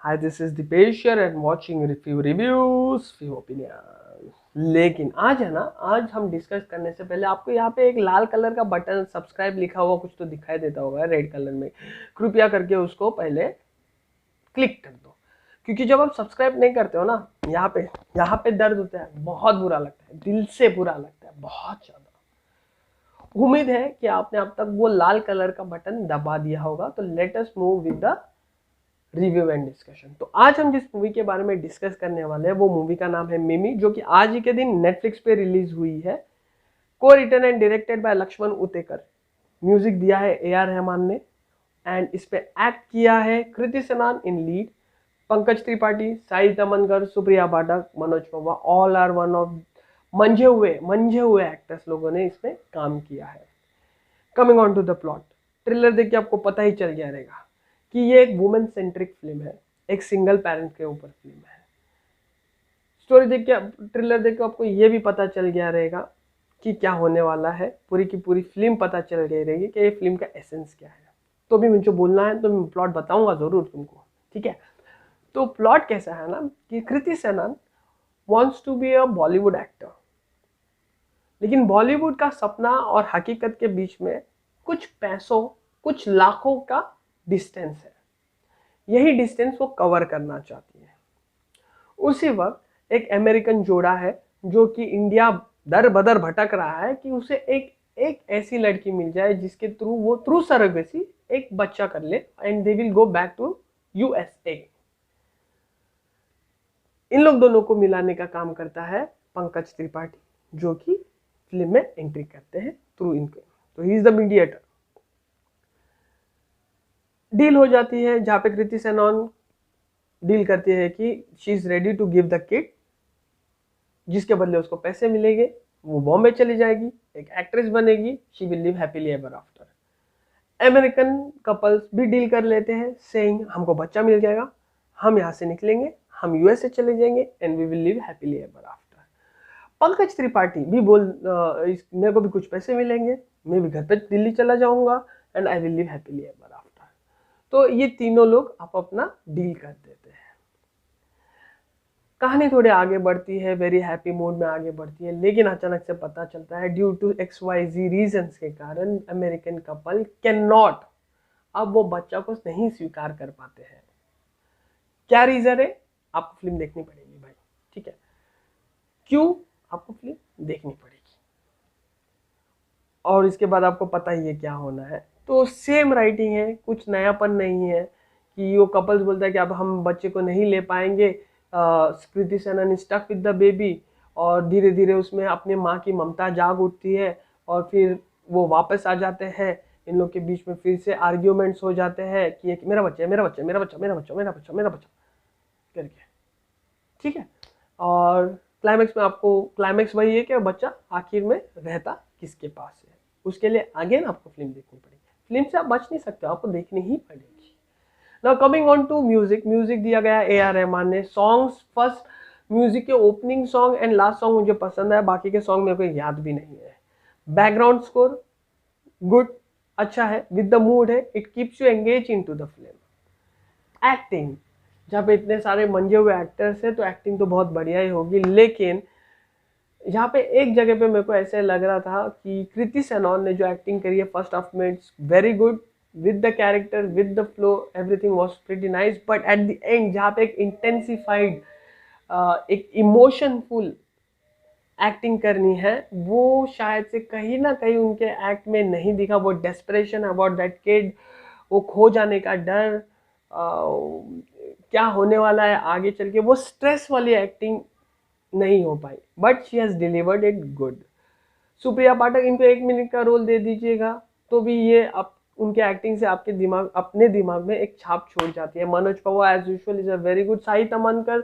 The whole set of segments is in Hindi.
Hi, this is Dipesh here and watching few reviews, few opinions. लेकिन आज है ना, आज हम डिस्कस करने से पहले आपको यहाँ पे एक लाल कलर का बटन सब्सक्राइब लिखा हुआ कुछ तो दिखाई देता होगा रेड कलर में, कृपया करके उसको पहले क्लिक कर दो। क्योंकि जब आप सब्सक्राइब नहीं करते हो ना, यहाँ पे दर्द होता है, बहुत बुरा लगता है, दिल से बुरा लगता है, बहुत ज्यादा। उम्मीद है कि आपने अब तक वो लाल कलर का बटन दबा दिया होगा। तो let us move with the review and discussion. तो आज हम जिस मूवी के बारे में डिस्कस करने वाले हैं वो मूवी का नाम है मिमी, जो कि आज ही के दिन नेटफ्लिक्स पे रिलीज हुई है। को written and directed by Laxman Utekar. Music दिया है ए.आर. रहमान ने एंड इस पे एक्ट किया है कृति सेनान इन लीड, पंकज त्रिपाठी, साई तमनकर, सुप्रिया पाठक, मनोज पवा, ऑल आर वन ऑफ मंझे हुए एक्टर्स लोगों ने इसमें काम किया है। Coming on to the plot, trailer देख के आपको पता ही चल गया रहेगा कि ये एक वुमेन सेंट्रिक फिल्म है, एक सिंगल पेरेंट के ऊपर फिल्म है। स्टोरी देख के, ट्रेलर देख के आपको ये भी पता चल गया रहेगा कि क्या होने वाला है। पूरी की पूरी फिल्म पता चल गई रहेगी कि ये फिल्म का एसेंस क्या है। तो भी मुझे बोलना है तो मैं प्लॉट बताऊंगा जरूर तुमको, ठीक है। तो प्लॉट कैसा है ना कि Kriti Sanon wants to be a Bollywood actor, लेकिन बॉलीवुड का सपना और हकीकत के बीच में कुछ पैसों, कुछ लाखों का डिस्टेंस है। यही डिस्टेंस वो कवर करना चाहती है। उसी वक्त एक अमेरिकन जोड़ा है जो कि इंडिया दर बदर भटक रहा है कि उसे एक एक ऐसी लड़की मिल जाए जिसके थ्रू वो थ्रू सरोगेसी एक बच्चा कर ले and they will go back to USA. इन लोग दोनों को मिलाने का काम करता है पंकज त्रिपाठी, जो कि फिल्म में एंट्री करते हैं थ्रू इनके। तो he is the mediator. Deal हो जाती है जहां पे कृति सेनान डील करती है कि she is ready to give the kid, जिसके बदले उसको पैसे मिलेंगे। वो बॉम्बे चली जाएगी, एक एक्ट्रेस बनेगी, she will live happily ever after. American couples भी डील कर लेते हैं सेइंग हमको बच्चा मिल जाएगा, हम यहाँ से निकलेंगे, हम यूएसए चले जाएंगे and we will live happily ever after. Pankaj Tripathi भी मेरे को भी कुछ पैसे मिलेंगे, मैं भी घर पे दिल्ली चला जाऊंगा and I will live happily ever after. तो ये तीनों लोग आप अपना डील कर देते हैं। कहानी थोड़ी आगे बढ़ती है, वेरी हैप्पी मूड में आगे बढ़ती है, लेकिन अचानक से पता चलता है ड्यू टू XYZ रीजंस के कारण अमेरिकन कपल कैन नॉट, अब वो बच्चा को नहीं स्वीकार कर पाते हैं। क्या रीजन है, आपको फिल्म देखनी पड़ेगी भाई, ठीक है। क्यों आपको फिल्म देखनी पड़ेगी और इसके बाद आपको पता ही है क्या होना है। तो सेम राइटिंग है, कुछ नयापन नहीं है कि वो कपल्स बोलता है कि अब हम बच्चे को नहीं ले पाएंगे, कृति सेनान स्टक विद द बेबी, और धीरे धीरे उसमें अपने माँ की ममता जाग उठती है और फिर वो वापस आ जाते हैं। इन लोग के बीच में फिर से आर्ग्यूमेंट्स हो जाते हैं कि मेरा बच्चा, मेरा बच्चा, मेरा बच्चा, मेरा बच्चा, मेरा बच्चा, मेरा बच्चा करके, ठीक है। और क्लाइमेक्स में आपको, क्लाइमेक्स वही है कि बच्चा आखिर में रहता किसके पास है। उसके लिए अगेन आपको फिल्म देखनी पड़ेगी, फिल्म से आप बच नहीं सकते, आपको देखनी ही पड़ेगी। Now coming on to music, music दिया गया ए.आर. रहमान ने। सॉन्ग्स, फर्स्ट म्यूजिक के opening song and last song मुझे पसंद है, बाकी के सॉन्ग मेरे को याद भी नहीं है। बैकग्राउंड स्कोर गुड, अच्छा है, विद द मूड है, it keeps you engage in to the film. Acting, जहाँ पे इतने सारे मंजे हुए एक्टर्स हैं तो एक्टिंग तो बहुत बढ़िया ही होगी, लेकिन यहाँ पे एक जगह पे मेरे को ऐसे लग रहा था कि कृति सेनान ने जो एक्टिंग करी है फर्स्ट हाफ में, it's very good with the character, with the flow, everything was pretty nice, but at the end जहाँ पे एक इंटेंसिफाइड, एक इमोशनफुल एक्टिंग करनी है, वो शायद से कहीं ना कहीं उनके एक्ट में नहीं दिखा। वो डेस्परेशन अबाउट दैट किड, वो खो जाने का डर, क्या होने वाला है आगे चल के, वो स्ट्रेस वाली एक्टिंग नहीं हो पाई, but she has delivered it good. Supriya Pathak, इनको 1 मिनट का रोल दे दीजिएगा तो भी ये आप उनके एक्टिंग से आपके दिमाग, अपने दिमाग में एक छाप छोड़ जाती है। Manoj Pahwa as usual is a very good. Sai Tamhankar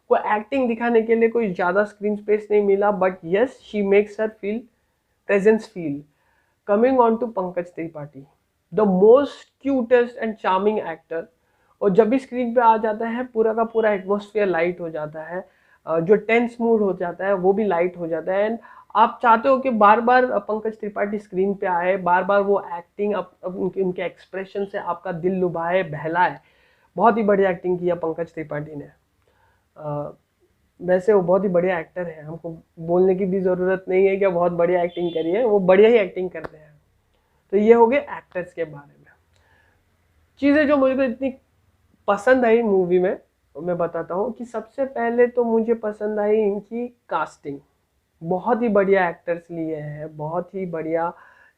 को एक्टिंग दिखाने के लिए कोई ज़्यादा स्क्रीन स्पेस नहीं मिला, but yes she makes her feel presence feel. Coming on to Pankaj Tripathi, the most cutest and charming actor, और जब भी स्क्रीन पे आ जाता है पूरा का पूरा एटमोसफियर लाइट हो जाता है, जो टेंस मूड हो जाता है वो भी लाइट हो जाता है, एंड आप चाहते हो कि बार बार पंकज त्रिपाठी स्क्रीन पे आए, बार बार वो एक्टिंग उनके एक्सप्रेशन से आपका दिल लुभाए, बहलाए। बहुत ही बढ़िया एक्टिंग किया पंकज त्रिपाठी ने। वैसे वो बहुत ही बढ़िया एक्टर है, हमको बोलने की भी ज़रूरत नहीं है कि बहुत बढ़िया एक्टिंग करी है, वो बढ़िया ही एक्टिंग करते हैं। तो ये हो गए एक्टर्स के बारे में। चीज़ें जो मुझे इतनी पसंद आई मूवी में, मैं बताता हूँ कि सबसे पहले तो मुझे पसंद आई इनकी कास्टिंग। बहुत ही बढ़िया एक्टर्स लिए हैं, बहुत ही बढ़िया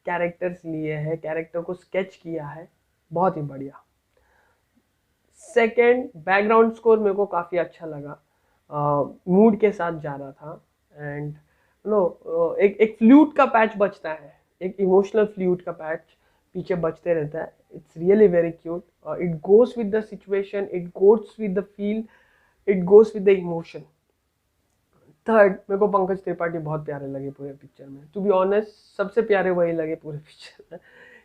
कैरेक्टर्स लिए हैं, कैरेक्टर को स्केच किया है, बहुत ही बढ़िया। सेकंड, बैकग्राउंड स्कोर मेरे को काफ़ी अच्छा लगा, मूड के साथ जा रहा था। एंड एक फ्लूट का पैच बजता है, एक इमोशनल फ्लूट का पैच पीछे बजते रहता है। It's really very cute, it goes with the situation, it goes with the feel, it goes with the emotion. Third, मेरे को पंकज त्रिपाठी बहुत प्यारे लगे पूरे पिक्चर में, टू बी ऑनेस्ट सबसे प्यारे वही लगे पूरे पिक्चर में।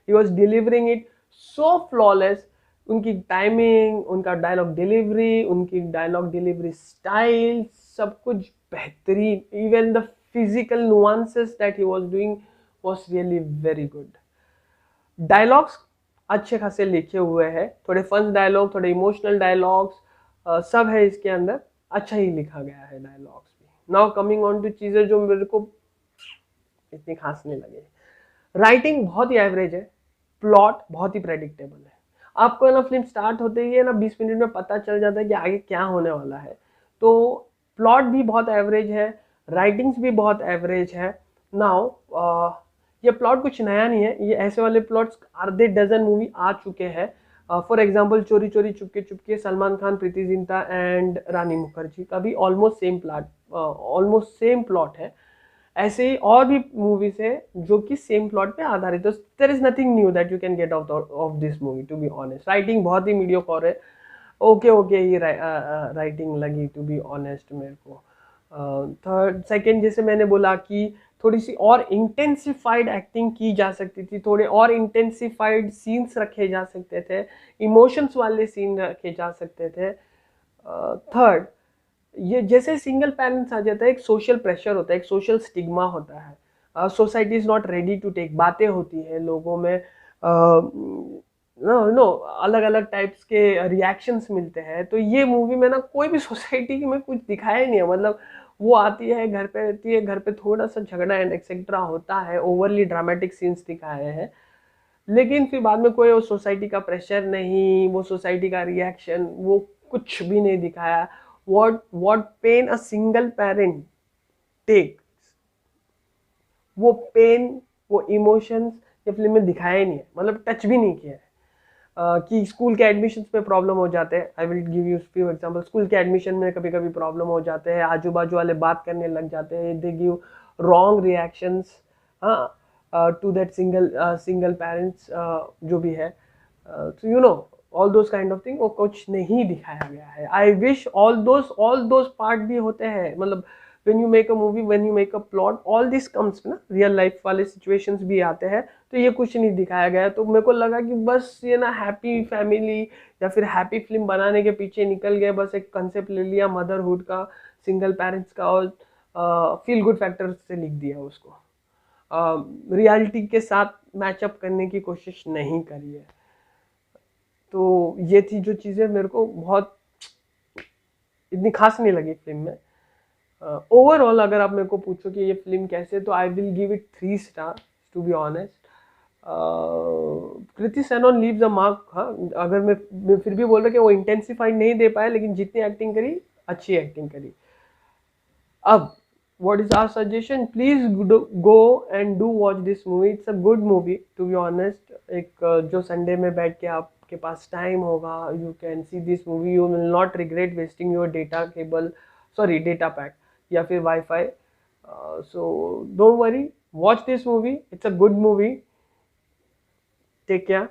He was delivering it so flawless. उनकी टाइमिंग, उनका डायलॉग डिलीवरी, उनकी डायलॉग डिलीवरी स्टाइल, सब कुछ बेहतरीन। Even the physical nuances that he was doing was really very good. Dialogues अच्छे खासे लिखे हुए हैं, थोड़े फन डायलॉग, थोड़े इमोशनल डायलॉग्स सब है इसके अंदर, अच्छा ही लिखा गया है डायलॉग्स भी। नाउ कमिंग ऑन टू चीज़ें जो मेरे को इतनी खास नहीं लगे। राइटिंग बहुत ही एवरेज है, प्लॉट बहुत ही प्रेडिक्टेबल है। आपको है ना फिल्म स्टार्ट होते ही है ना 20 मिनट में पता चल जाता है कि आगे क्या होने वाला है। तो प्लॉट भी बहुत एवरेज है, राइटिंग्स भी बहुत एवरेज है। नाउ ये प्लॉट कुछ नया नहीं है, ये ऐसे वाले प्लॉट्स आधे डजन मूवी आ चुके हैं। फॉर एग्जाम्पल चोरी चोरी चुपके चुपके, सलमान खान, प्रीति जिंटा एंड रानी मुखर्जी का भी ऑलमोस्ट सेम प्लॉट है। ऐसे ही और भी मूवीज है जो कि सेम प्लॉट पे आधारित है। There is nothing new that you can get out of this movie, to be honest. Writing बहुत ही मीडियोकर है, ओके ये राइटिंग लगी टू बी ऑनेस्ट मेरे को। थर्ड, सेकंड, जैसे मैंने बोला कि थोड़ी सी और इंटेंसिफाइड एक्टिंग की जा सकती थी, थोड़े और इंटेंसिफाइड सीन्स रखे जा सकते थे, इमोशंस वाले सीन रखे जा सकते थे। थर्ड, ये जैसे सिंगल पेरेंट्स आ जाता है, एक सोशल प्रेशर होता है, एक सोशल स्टिग्मा होता है, society is not ready to take, बातें होती है लोगों में, नो अलग अलग टाइप्स के रिएक्शंस मिलते हैं। तो ये मूवी में ना कोई भी सोसाइटी में कुछ दिखाया ही नहीं है। मतलब वो आती है, घर पे रहती है, घर पे थोड़ा सा झगड़ा एंड एक्सेट्रा होता है, ओवरली ड्रामेटिक सीन्स दिखाए हैं, लेकिन फिर बाद में कोई वो सोसाइटी का प्रेशर नहीं, वो सोसाइटी का रिएक्शन, वो कुछ भी नहीं दिखाया। what pain a single parent takes, वो पेन, वो इमोशंस ये फिल्म में दिखाया ही नहीं है, मतलब टच भी नहीं किया है। कि स्कूल के एडमिशन में प्रॉब्लम हो जाते हैं, आई will give you few example. School के एडमिशन में कभी कभी प्रॉब्लम हो जाते हैं, आजू बाजू वाले बात करने लग जाते हैं, they give wrong reactions to that single parents जो भी है। तो you know all those kind of thing, वो कुछ नहीं दिखाया गया है। I wish all those part भी होते हैं। मतलब when you make a movie, when you make a plot, all this comes ना, रियल लाइफ वाले सिचुएशंस भी आते हैं, तो ये कुछ नहीं दिखाया गया है। तो मेरे को लगा कि बस ये ना हैप्पी फैमिली या फिर हैप्पी फिल्म बनाने के पीछे निकल गए, बस एक कंसेप्ट ले लिया मदरहुड का, सिंगल पेरेंट्स का, और फील गुड फैक्टर से लिख दिया उसको, रियलिटी के साथ मैचअप करने की कोशिश नहीं करी है। तो ये थी जो चीज़ें मेरे को बहुत इतनी खास नहीं लगी फिल्म में। ओवरऑल अगर आप मेरे को पूछो कि ये फिल्म कैसे, तो I will give it 3 star to be honest. Kriti Sanon leaves a mark. हाँ, अगर मैं फिर भी बोल रहा कि वो इंटेंसिफाइड नहीं दे पाए, लेकिन जितनी एक्टिंग करी अच्छी एक्टिंग करी। अब what is our suggestion? Please go and do watch this movie. It's a good movie to be honest. एक जो संडे में बैठ के आपके पास टाइम होगा, you can see this movie. You will not regret wasting your data pack या फिर wifi. So don't worry, watch this movie. It's a good movie. Take care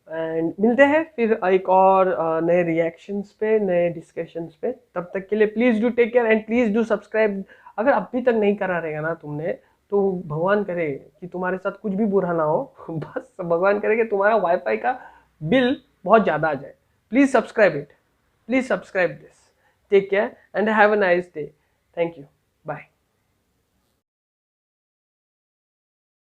and मिलते हैं फिर एक और नए रिएक्शंस पे, नए डिस्कशंस पे। तब तक के लिए please do take care and please do subscribe. अगर अभी तक नहीं करा रहेगा ना तुमने, तो भगवान करे कि तुम्हारे साथ कुछ भी बुरा ना हो बस भगवान करे कि तुम्हारा वाईफाई का बिल बहुत ज़्यादा आ जाए। Please subscribe it, please subscribe this. Take care and have a nice day. Thank you, bye.